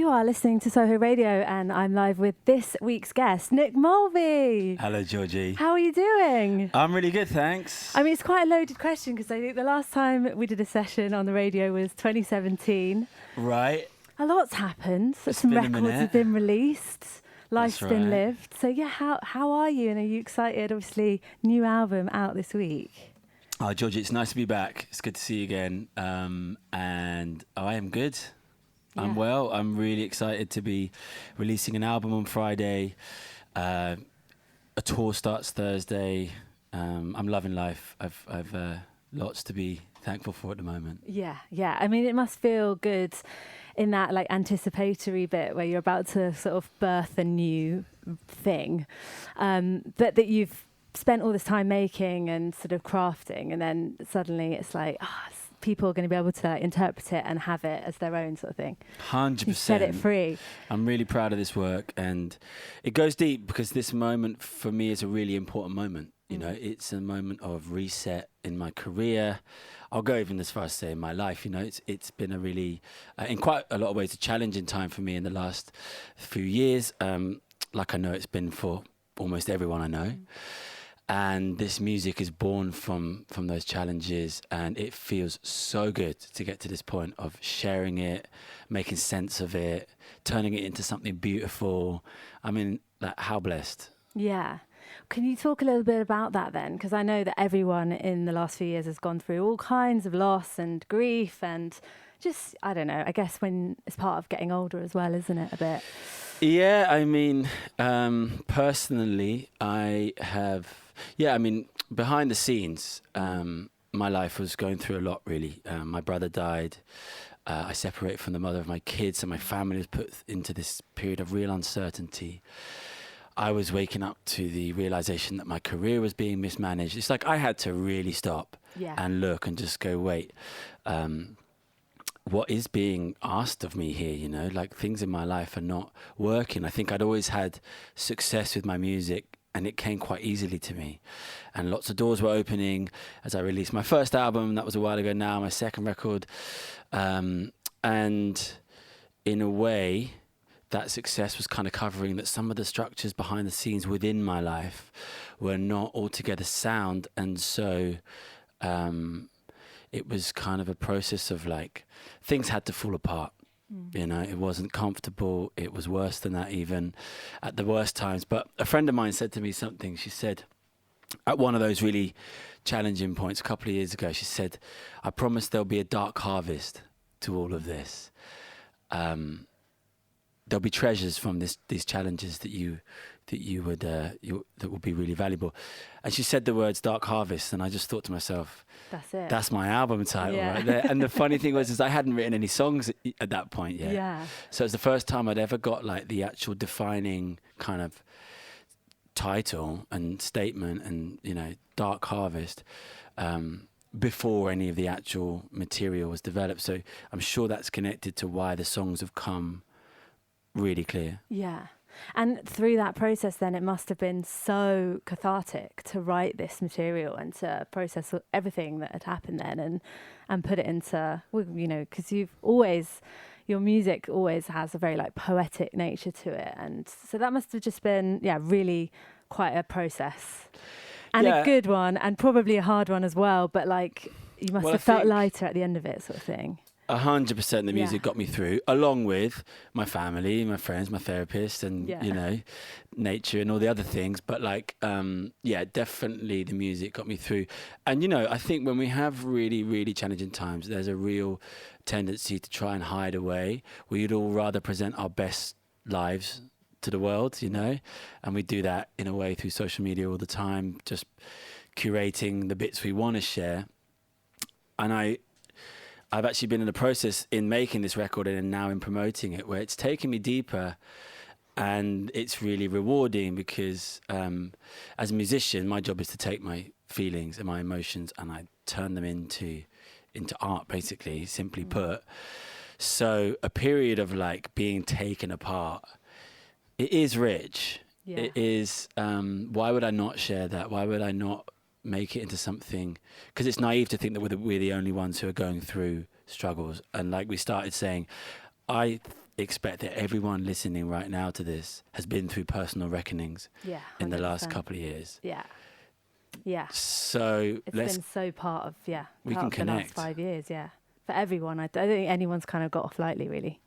You are listening to Soho Radio, and I'm live with this week's guest, Nick Mulvey. Hello, Georgie. How are you doing? I'm really good, thanks. I mean, it's quite a loaded question because I think the last time we did a session on the radio was 2017. Right. A lot's happened. It's Some been a records minute. have been released. Life's That's been right. lived. So yeah, how are you? And are you excited? Obviously, new album out this week. Oh, Georgie, it's nice to be back. It's good to see you again. And I am good. I'm Yeah. well. I'm really excited to be releasing an album on Friday. A tour starts Thursday. I'm loving life. I've lots to be thankful for at the moment. Yeah. I mean, it must feel good in that like anticipatory bit where you're about to sort of birth a new thing, that you've spent all this time making and sort of crafting, and then suddenly it's like, people are going to be able to interpret it and have it as their own sort of thing. 100%. You set it free. I'm really proud of this work, and it goes deep because this moment for me is a really important moment. You know, it's a moment of reset in my career. I'll go even as far as say in my life. You know, it's been a really, in quite a lot of ways, a challenging time for me in the last few years. Like I know it's been for almost everyone I know. And this music is born from those challenges, and it feels so good to get to this point of sharing it, making sense of it, turning it into something beautiful. I mean, like, how blessed. Yeah. Can you talk a little bit about that then? Because I know that everyone in the last few years has gone through all kinds of loss and grief and just, I don't know, I guess when it's part of getting older as well, isn't it, a bit? Yeah, I mean, personally, behind the scenes, my life was going through a lot, really. My brother died. I separated from the mother of my kids, and my family was put into this period of real uncertainty. I was waking up to the realization that my career was being mismanaged. It's like I had to really stop and look and just go, wait, what is being asked of me here? You know, like things in my life are not working. I think I'd always had success with my music, and it came quite easily to me. And lots of doors were opening as I released my first album. That was a while ago now, my second record. And in a way, that success was kind of covering that some of the structures behind the scenes within my life were not altogether sound. And so it was kind of a process of like, things had to fall apart. You know, it wasn't comfortable. It was worse than that even at the worst times. But a friend of mine said to me something. She said, at one of those really challenging points a couple of years ago, she said, I promise there'll be a dark harvest to all of this. There'll be treasures from these challenges that will be really valuable. And she said the words dark harvest, and I just thought to myself, That's it. that's my album title right there. And the funny thing was I hadn't written any songs at that point yet. Yeah. So it was the first time I'd ever got like the actual defining kind of title and statement and, you know, dark harvest, before any of the actual material was developed. So I'm sure that's connected to why the songs have come really clear. Yeah. And through that process, then it must have been so cathartic to write this material and to process everything that had happened then and put it into, well, you know, because your music always has a very like poetic nature to it. And so that must have just been, really quite a process and a good one, and probably a hard one as well. But like, you must have felt lighter at the end of it, sort of thing. 100% the music got me through, along with my family, my friends, my therapist, and, you know, nature and all the other things. But like, definitely the music got me through. And, you know, I think when we have really, really challenging times, there's a real tendency to try and hide away. We'd all rather present our best lives to the world, you know, and we do that in a way through social media all the time, just curating the bits we want to share. And I've actually been in the process in making this record and now in promoting it, where it's taken me deeper, and it's really rewarding because as a musician, my job is to take my feelings and my emotions and I turn them into art, basically, simply put. So a period of like being taken apart, it is rich. Yeah. It is, why would I not share that? Why would I not make it into something? Because it's naive to think that we're the only ones who are going through struggles. And like we started saying, expect that everyone listening right now to this has been through personal reckonings in the last couple of years. Yeah. So it's been so part of we can connect. The last 5 years. For everyone. I don't think anyone's kind of got off lightly, really,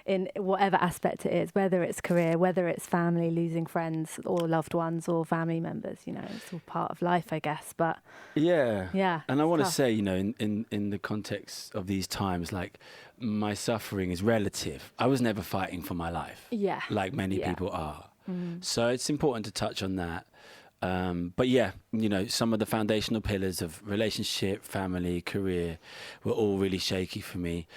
in whatever aspect it is, whether it's career, whether it's family, losing friends or loved ones or family members. You know, it's all part of life, I guess. But yeah. And I want to say, you know, in the context of these times, like, my suffering is relative. I was never fighting for my life, like many people are. So it's important to touch on that. But yeah, you know, some of the foundational pillars of relationship, family, career were all really shaky for me.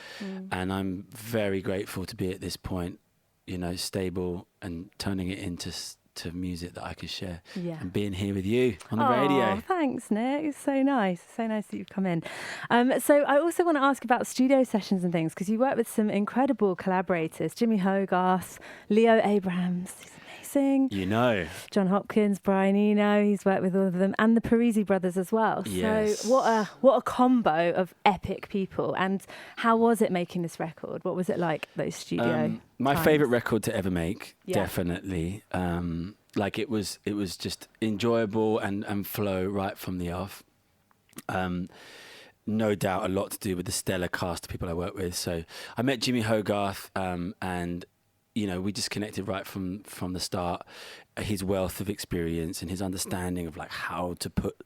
And I'm very grateful to be at this point, you know, stable and turning it into music that I can share. And being here with you on the radio. Thanks, Nick. It's so nice. So nice that you've come in. So I also want to ask about studio sessions and things, because you work with some incredible collaborators, Jimmy Hogarth, Leo Abrahams. You know, John Hopkins, Brian Eno, he's worked with all of them, and the Parisi brothers as well. Yes. So what a combo of epic people. And how was it making this record? What was it like, those studio my favourite record to ever make, definitely. Like, it was just enjoyable and flow right from the off. No doubt a lot to do with the stellar cast of people I work with. So I met Jimmy Hogarth and you know, we just connected right from the start. His wealth of experience and his understanding of like how to put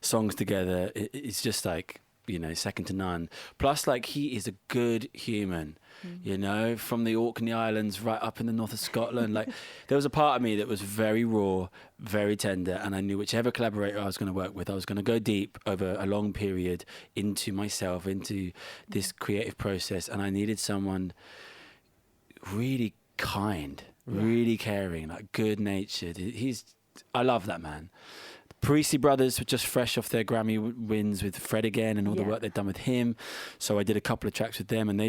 songs together, it's just like, you know, second to none. Plus, like, he is a good human, you know, from the Orkney Islands right up in the north of Scotland. Like, there was a part of me that was very raw, very tender, and I knew whichever collaborator I was going to work with, I was going to go deep over a long period into myself, into this creative process, and I needed someone really kind, really caring, like good-natured. I love that man. The Parisi brothers were just fresh off their Grammy wins with Fred again and all the work they'd done with him. So I did a couple of tracks with them, and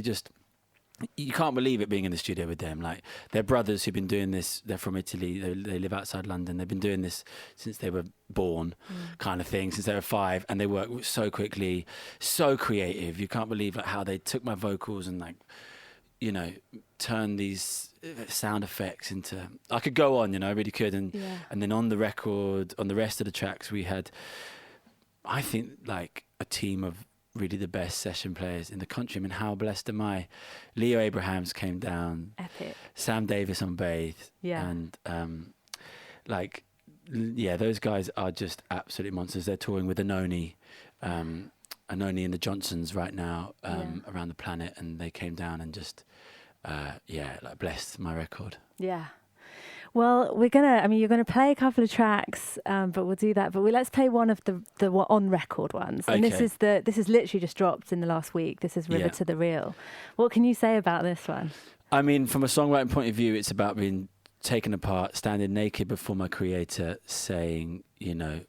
you can't believe it being in the studio with them. Like, they're brothers who've been doing this. They're from Italy. They live outside London. They've been doing this since they were born, kind of thing, since they were 5. And they work so quickly, so creative. You can't believe like how they took my vocals and like, you know, turn these sound effects into... I could go on, you know, I really could. And then on the record, on the rest of the tracks, we had, I think, like a team of really the best session players in the country. I mean, how blessed am I? Leo Abrahams came down. Epic. Sam Davis on bass. And those guys are just absolute monsters. They're touring with Anoni and the Johnsons right now around the planet, and they came down and just like blessed my record. Well, you're gonna play a couple of tracks, but we'll do that. But let's play one of the on record ones. And this is literally just dropped in the last week. This is River to the Real. What can you say about this one? I mean, from a songwriting point of view, it's about being taken apart, standing naked before my creator, saying, you know,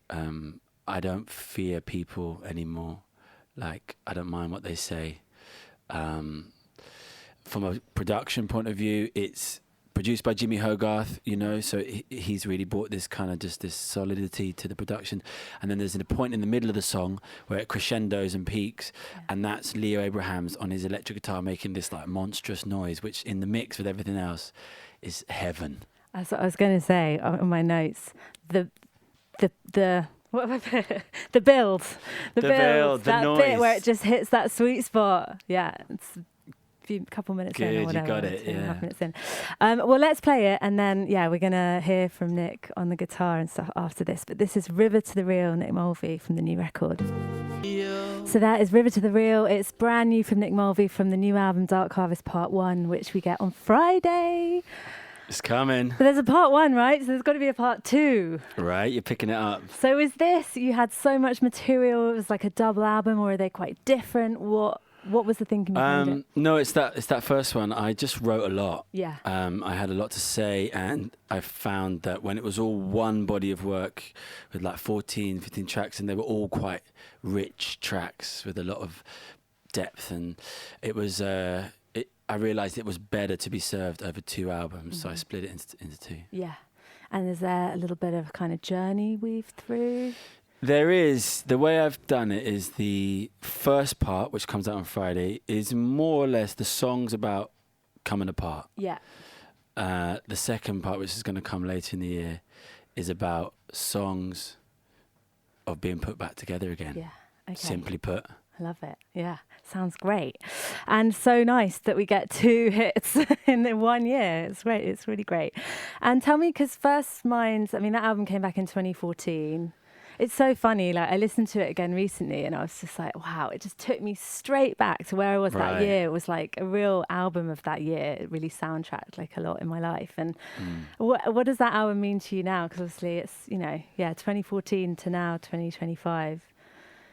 I don't fear people anymore. Like, I don't mind what they say. From a production point of view, it's produced by Jimmy Hogarth, you know, so he's really brought this kind of just this solidity to the production. And then there's a point in the middle of the song where it crescendos and peaks, and that's Leo Abrahams on his electric guitar making this like monstrous noise, which in the mix with everything else is heaven. That's what I was going to say on my notes. The what have I put? The build, that noise. Bit where it just hits that sweet spot. Yeah, it's a couple minutes in or whatever. You got it. 2.5 minutes in. Well, let's play it, and then we're gonna hear from Nick on the guitar and stuff after this. But this is River to the Real, Nick Mulvey from the new record. So that is River to the Real. It's brand new from Nick Mulvey from the new album Dark Harvest Part 1, which we get on Friday. It's coming. But there's a part 1, right? So there's got to be a part 2. Right, you're picking it up. So is this, you had so much material, it was like a double album, or are they quite different? What was the thinking behind it? No, it's that first one. I just wrote a lot. Yeah. I had a lot to say, and I found that when it was all one body of work with like 14, 15 tracks, and they were all quite rich tracks with a lot of depth, and it was... I realised it was better to be served over 2 albums, so I split it into 2. Yeah. And is there a little bit of kind of journey weaved through? There is. The way I've done it is the first part, which comes out on Friday, is more or less the songs about coming apart. Yeah. The second part, which is going to come later in the year, is about songs of being put back together again. Yeah. Okay. Simply put. I love it. Yeah. Sounds great. And so nice that we get 2 hits in 1 year. It's great. It's really great. And tell me, because First Minds, I mean, that album came back in 2014. It's so funny. Like, I listened to it again recently and I was just like, wow, it just took me straight back to where I was that year. It was like a real album of that year. It really soundtracked like a lot in my life. And what does that album mean to you now? Because obviously it's, 2014 to now, 2025.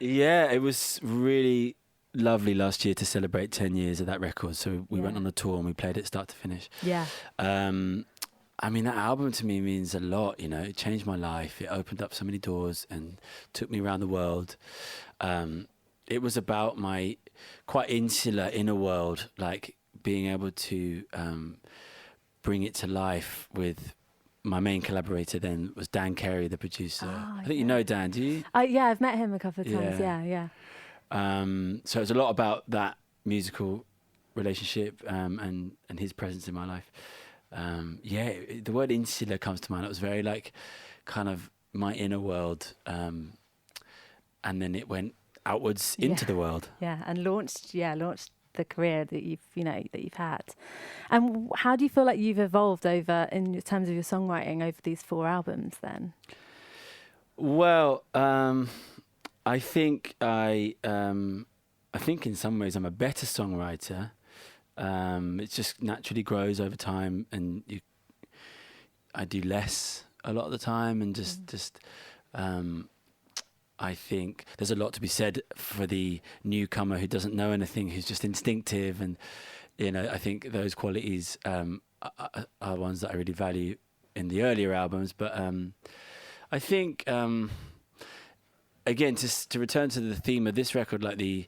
Yeah, it was really lovely last year to celebrate 10 years of that record. So we went on a tour and we played it start to finish. Yeah. I mean, that album to me means a lot, it changed my life. It opened up so many doors and took me around the world. It was about my quite insular inner world, like being able to bring it to life with my main collaborator then was Dan Carey, the producer. I think you know Dan, do you? Yeah, I've met him a couple of times. Yeah. So it's a lot about that musical relationship and his presence in my life. The word insular comes to mind. It was very like kind of my inner world, and then it went outwards into the world. Yeah, and launched the career that you've had. And how do you feel like you've evolved over in terms of your songwriting over these 4 albums then? Well, I think in some ways I'm a better songwriter. It just naturally grows over time, and I do less a lot of the time, and just I think there's a lot to be said for the newcomer who doesn't know anything, who's just instinctive, and I think those qualities are ones that I really value in the earlier albums. But I think again, to return to the theme of this record, like the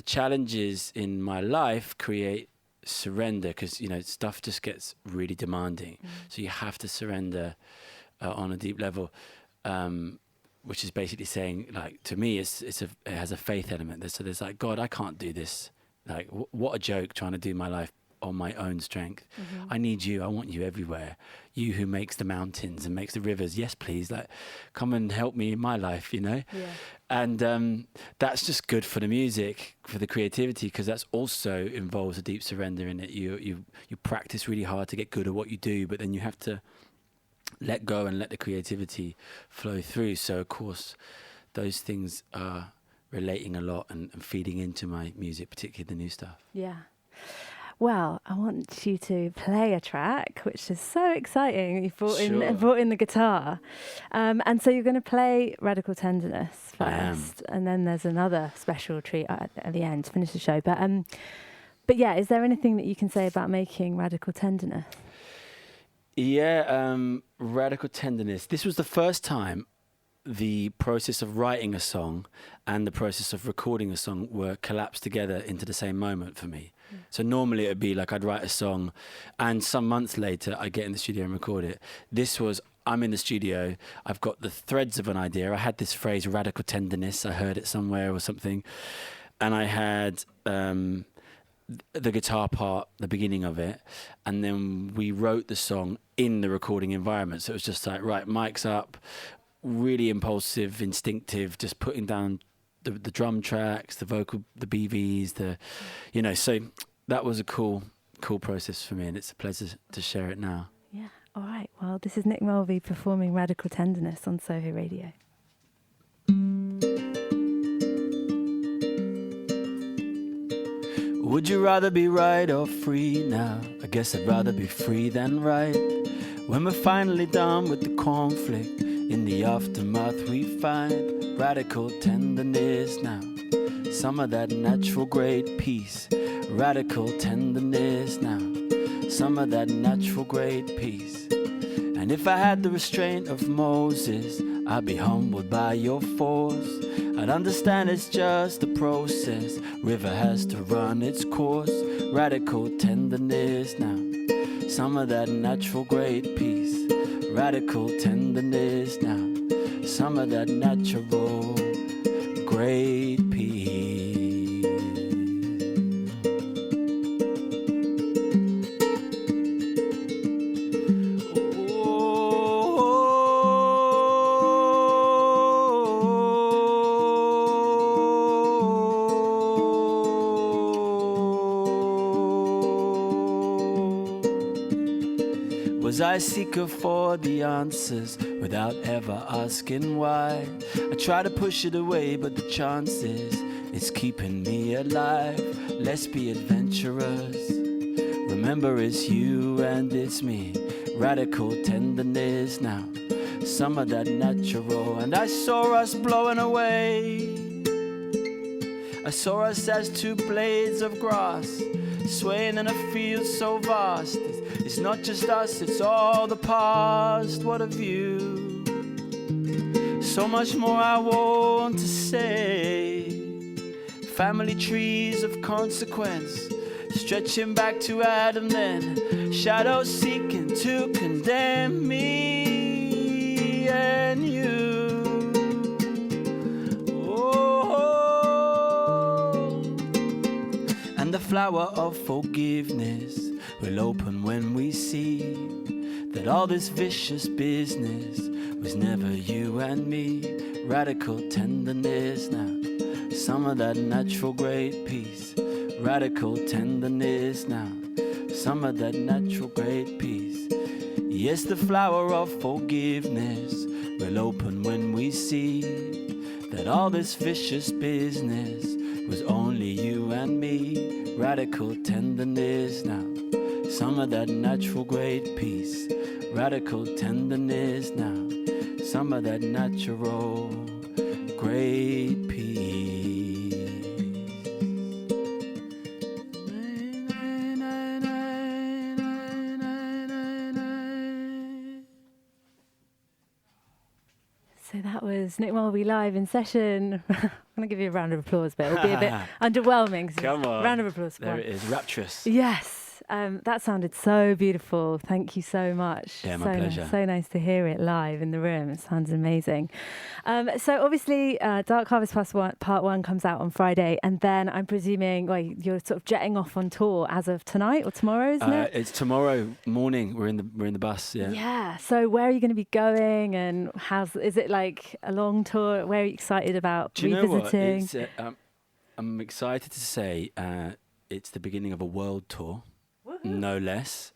challenges in my life create surrender, because stuff just gets really demanding, so you have to surrender on a deep level, which is basically saying, like, to me it has a faith element. So there's like, God, I can't do this, like what a joke trying to do my life on my own strength. I need you. I want you everywhere. You who makes the mountains and makes the rivers, yes please, like come and help me in my life, and that's just good for the music, for the creativity, because that's also involves a deep surrender in it. You practice really hard to get good at what you do, but then you have to let go and let the creativity flow through. So of course those things are relating a lot and feeding into my music, particularly the new stuff. Well, I want you to play a track, which is so exciting. You brought in the guitar. And so you're going to play Radical Tenderness first. And then there's another special treat at the end to finish the show. But yeah, is there anything that you can say about making Radical Tenderness? Yeah, Radical Tenderness. This was the first time the process of writing a song and the process of recording a song were collapsed together into the same moment for me. So normally it'd be like I'd write a song and some months later I'd get in the studio and record it. This was, I'm in the studio, I've got the threads of an idea. I had this phrase, radical tenderness, I heard it somewhere or something. And I had the guitar part, the beginning of it. And then we wrote the song in the recording environment. So it was just like, right, mic's up, really impulsive, instinctive, just putting down the drum tracks, the vocal, the BVs, so that was a cool process for me, and it's a pleasure to share it now. Yeah. All right. Well, this is Nick Mulvey performing Radical Tenderness on Soho Radio. Would you rather be right or free now? I guess I'd rather be free than right. When we're finally done with the conflict, in the aftermath we find radical tenderness now. Some of that natural great peace. Radical tenderness now. Some of that natural great peace. And if I had the restraint of Moses, I'd be humbled by your force. I'd understand it's just a process. River has to run its course. Radical tenderness now. Some of that natural great peace. Radical tenderness now. Some of that natural great peace. Was I a seeker for the answers without ever asking why? I try to push it away, but the chances it's keeping me alive. Let's be adventurous. Remember it's you and it's me. Radical tenderness now. Some of that natural. And I saw us blowing away. I saw us as two blades of grass, swaying in a field so vast. It's not just us, it's all the past. What a view. So much more I want to say. Family trees of consequence, stretching back to Adam then. Shadows seeking to condemn me and you. And the flower of forgiveness will open when we see that all this vicious business was never you and me. Radical tenderness now. Some of that natural great peace. Radical tenderness now. Some of that natural great peace. Yes, the flower of forgiveness will open when we see that all this vicious business was only you and me. Radical tenderness now. Some of that natural great peace. Radical tenderness now. Some of that natural great peace. So that was Nick Mulvey live in session. I'm going to give you a round of applause, but it'll be a bit underwhelming. Come on. Round of applause. There it is, rapturous. Yes. That sounded so beautiful. Thank you so much. Yeah, my pleasure. So nice to hear it live in the room. It sounds amazing. So obviously, Dark Harvest Part 1 comes out on Friday, and then I'm presuming you're sort of jetting off on tour as of tonight or tomorrow, isn't it? It's tomorrow morning. We're in the bus. Yeah. Yeah. So where are you going to be going, and is it like a long tour? Where are you excited about revisiting? Do you know what? I'm excited to say it's the beginning of a world tour. No less.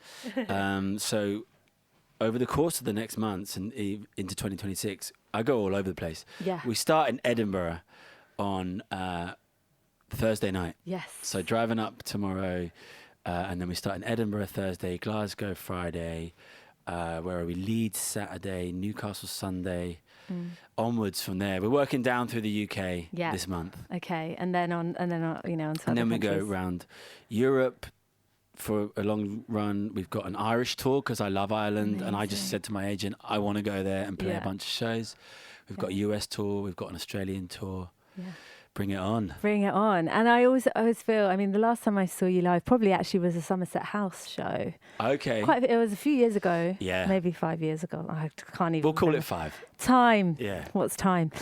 So over the course of the next months and into 2026, I go all over the place. Yeah. We start in Edinburgh on Thursday night. Yes. So driving up tomorrow, and then we start in Edinburgh Thursday, Glasgow Friday, where are we? Leeds Saturday, Newcastle Sunday. Onwards from there. We're working down through the UK this month. Okay, and then on on and then we go around Europe for a long run. We've got an Irish tour because I love Ireland. Amazing. And I just said to my agent, I want to go there and play a bunch of shows. We've got a US tour. We've got an Australian tour. Yeah. Bring it on. Bring it on. And I always feel, I mean, the last time I saw you live probably actually was a Somerset House show. Okay. It was a few years ago. Yeah. Maybe 5 years ago. I can't even We'll call remember. it 5. Time. Yeah. What's time?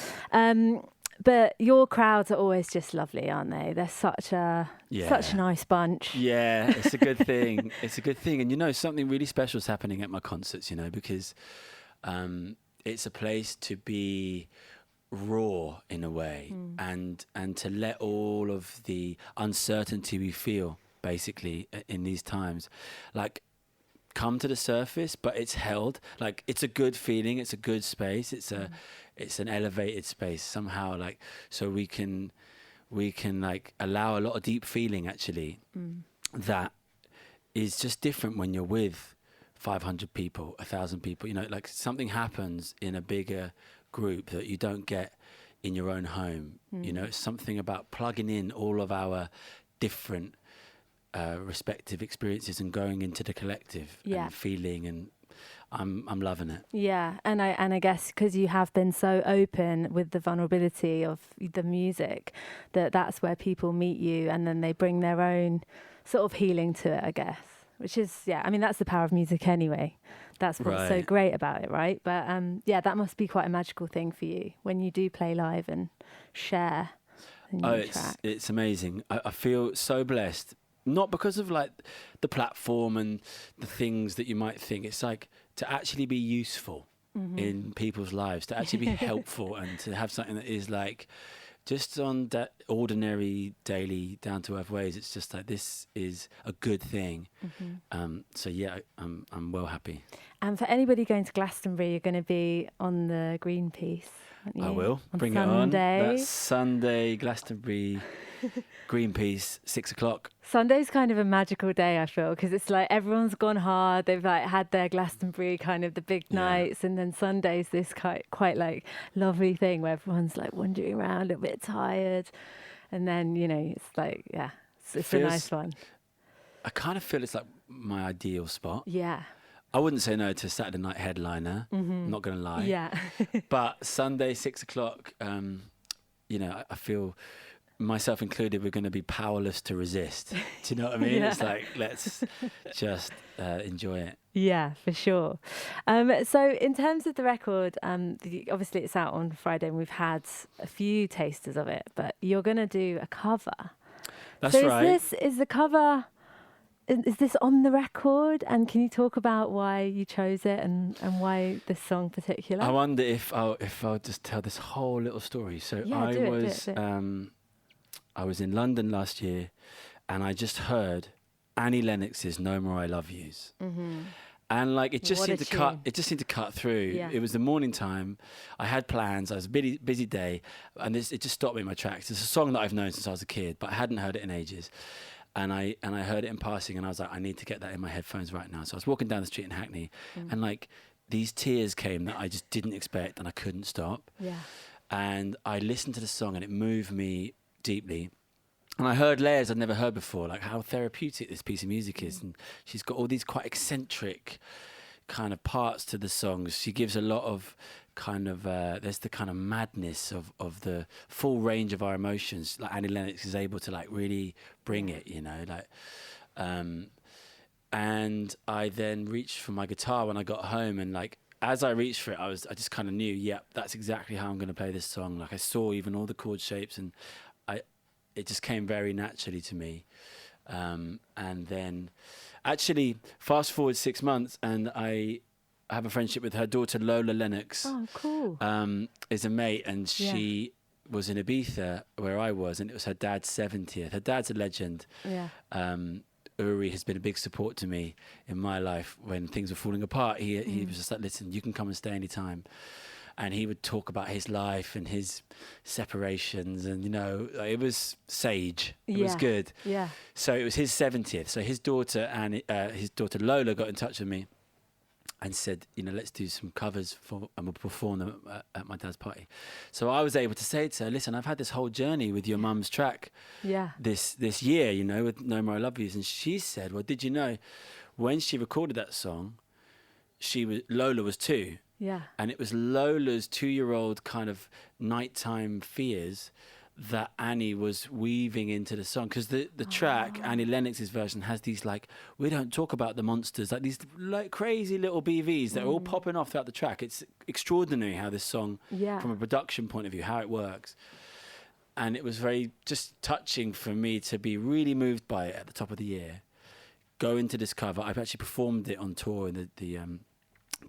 But your crowds are always just lovely, aren't they? They're such a nice bunch. Yeah, it's a good thing. It's a good thing. And, something really special is happening at my concerts, because it's a place to be raw in a way and to let all of the uncertainty we feel, basically, in these times, come to the surface, but it's held. It's a good feeling. It's a good space. It's an elevated space somehow, so we can allow a lot of deep feeling actually that is just different when you're with 500 people, 1,000 people. Something happens in a bigger group that you don't get in your own home. It's something about plugging in all of our different respective experiences and going into the collective and feeling, and I'm loving it. Yeah, and I guess because you have been so open with the vulnerability of the music, that's where people meet you, and then they bring their own sort of healing to it, I guess. Which is, that's the power of music anyway. That's what's so great about it, right? But that must be quite a magical thing for you when you do play live and share a new track. It's amazing. I feel so blessed. Not because of the platform and the things that you might think. It's to actually be useful in people's lives, to actually be helpful and to have something that is just on that ordinary, daily, down-to-earth ways, it's just like, this is a good thing. So yeah, I'm well happy. And for anybody going to Glastonbury, you're going to be on the green piece, aren't you? I will. Bring Sunday. It on. That's Sunday, Glastonbury, Greenpeace, 6:00. Sunday's kind of a magical day, I feel, because it's like everyone's gone hard. They've like had their Glastonbury kind of the big nights, and then Sunday's this quite like lovely thing where everyone's like wandering around a bit tired, and then it's like it's a nice one. I kind of feel it's like my ideal spot. Yeah. I wouldn't say no to Saturday night headliner. I'm not going to lie. Yeah. But Sunday, 6:00. I feel, myself included, we're going to be powerless to resist. Do you know what I mean? It's like, let's just enjoy it. Yeah, for sure. So in terms of the record, obviously it's out on Friday and we've had a few tasters of it, but you're going to do a cover. That's right. Is the cover... Is this on the record? And can you talk about why you chose it and why this song in particular? I wonder if I'll just tell this whole little story. So I was in London last year, and I just heard Annie Lennox's "No More I Love Yous," and like it just seemed to cut through. Yeah. It was the morning time. I had plans. I was a busy day, and it just stopped me in my tracks. It's a song that I've known since I was a kid, but I hadn't heard it in ages. And I heard it in passing, and I was like, I need to get that in my headphones right now. So I was walking down the street in Hackney, and like these tears came that I just didn't expect, and I couldn't stop. Yeah. And I listened to the song, and it moved me deeply. And I heard layers I'd never heard before, like how therapeutic this piece of music is. And she's got all these quite eccentric kind of parts to the songs. She gives a lot of kind of there's the kind of madness of the full range of our emotions. Like Annie Lennox is able to like really bring it, like and I then reached for my guitar when I got home, and like as I reached for it, I just kind of knew, that's exactly how I'm going to play this song. Like I saw even all the chord shapes, and it just came very naturally to me. And then actually fast forward 6 months, and I have a friendship with her daughter, Lola Lennox. Oh, cool. Is a mate, and she was in Ibiza where I was, and it was her dad's 70th. Her dad's a legend. Yeah. Uri has been a big support to me in my life when things were falling apart. He was just like, listen, you can come and stay anytime. And he would talk about his life and his separations, and it was sage. It was good. Yeah. So it was his 70th. So his daughter his daughter Lola got in touch with me and said, let's do some covers and we'll perform them at my dad's party. So I was able to say to her, listen, I've had this whole journey with your mum's track this year, with No More I Love Yous. And she said, well, did you know when she recorded that song, Lola was 2. Yeah. And it was Lola's 2-year-old kind of nighttime fears that Annie was weaving into the song, because the track, Annie Lennox's version, has these like, we don't talk about the monsters, like these like crazy little BVs that are all popping off throughout the track. It's extraordinary how this song, from a production point of view, how it works. And it was very just touching for me to be really moved by it at the top of the year. Go into this cover. I've actually performed it on tour in the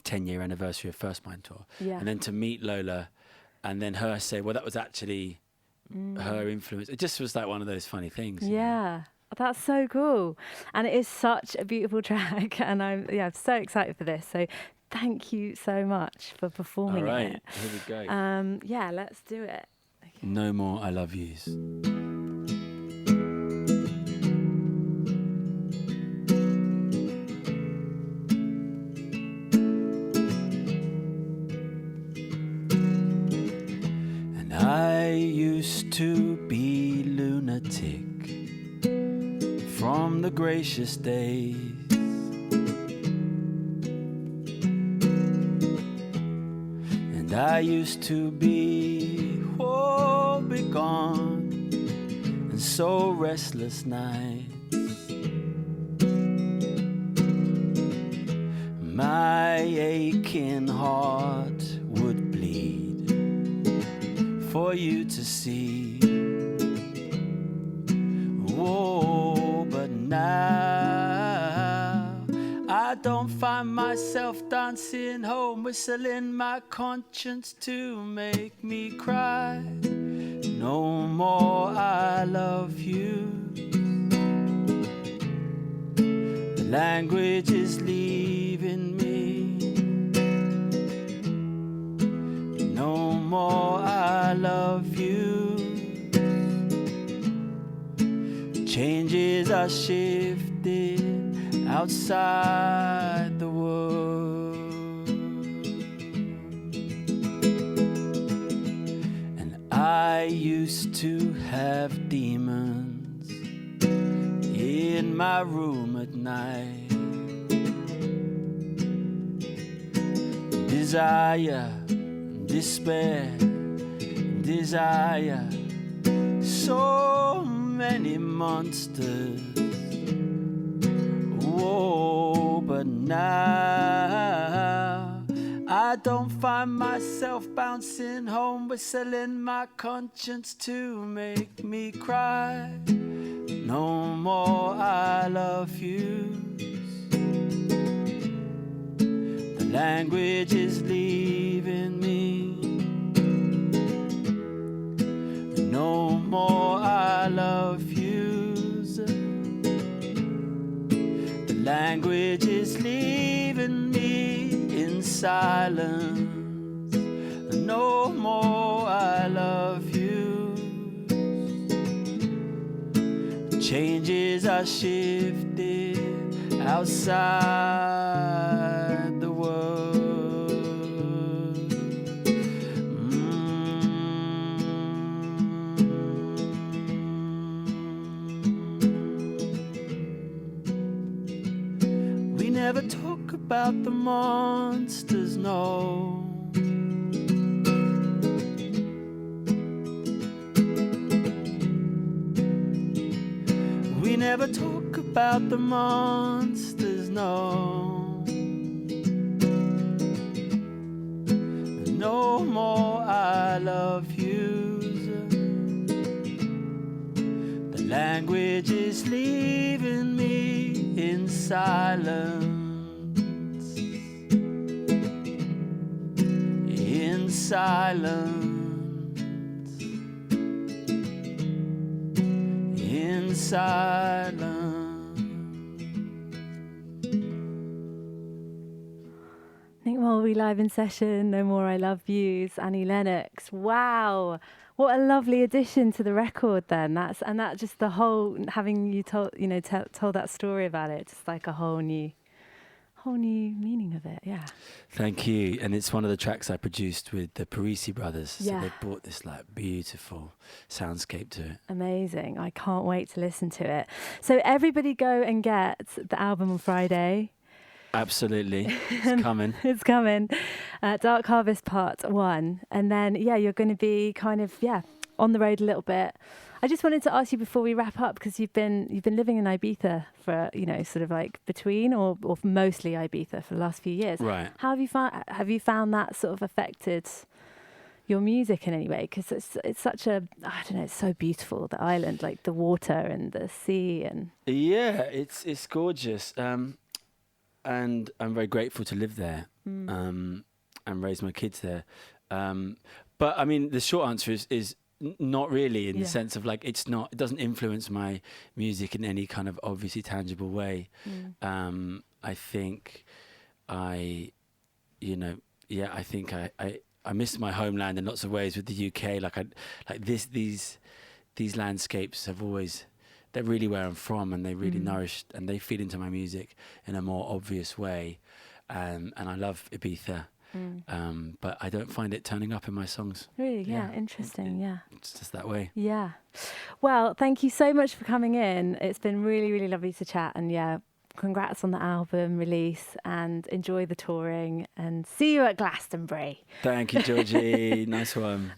10-year anniversary of First Mind tour. Yeah. And then to meet Lola, and then her say, well, that was actually her influence. It just was like one of those funny things. Yeah. That's so cool. And it is such a beautiful track. And I'm so excited for this. So thank you so much for performing it. All right, here we go. Let's do it. Okay. No More I Love Yous. I used to be lunatic from the gracious days, and I used to be begone and so restless nights. My aching heart would bleed for you to see. Whoa, but now I don't find myself dancing home, whistling my conscience to make me cry. no more I love you. The language is leaving me. No more I love you. Changes are shifting outside the world. And I used to have demons in my room at night. Desire, despair, desire, so many monsters. Whoa, but now I don't find myself bouncing home, whistling my conscience to make me cry. No more I love you. The language is leaving me. No more I love yous. The language is leaving me in silence. No more I love yous. Changes are shifting outside the world. Never talk about the monsters, no. We never talk about the monsters, no. No more I love yous. The language is leaving me in silence. In silence. In silence. Nick Mulvey live in session, No More I Love Yous, Annie Lennox. Wow. What a lovely addition to the record then. That just the whole, having you told that story about it, just like a whole new meaning of it. Yeah. Thank you. And it's one of the tracks I produced with the Parisi brothers. Yeah. So they brought this like beautiful soundscape to it. Amazing. I can't wait to listen to it. So everybody go and get the album on Friday. Absolutely. It's coming. It's coming. Dark Harvest Part 1. And then, you're going to be kind of, on the road a little bit. I just wanted to ask you before we wrap up, because you've been living in Ibiza for, sort of like between or mostly Ibiza for the last few years. Right. How have you found that sort of affected your music in any way? Because it's such a, I don't know, it's so beautiful, the island, like the water and the sea. And yeah, it's gorgeous. And I'm very grateful to live there and raise my kids there. But I mean, the short answer is not really, in the sense of like, it doesn't influence my music in any kind of obviously tangible way. I think I miss my homeland in lots of ways with the UK. These landscapes have always, they're really where I'm from, and they really nourish and they feed into my music in a more obvious way. And I love Ibiza. But I don't find it turning up in my songs. Really? Yeah. Interesting. It's just that way. Yeah. Well, thank you so much for coming in. It's been really, really lovely to chat. And congrats on the album release, and enjoy the touring, and see you at Glastonbury. Thank you, Georgie. Nice one.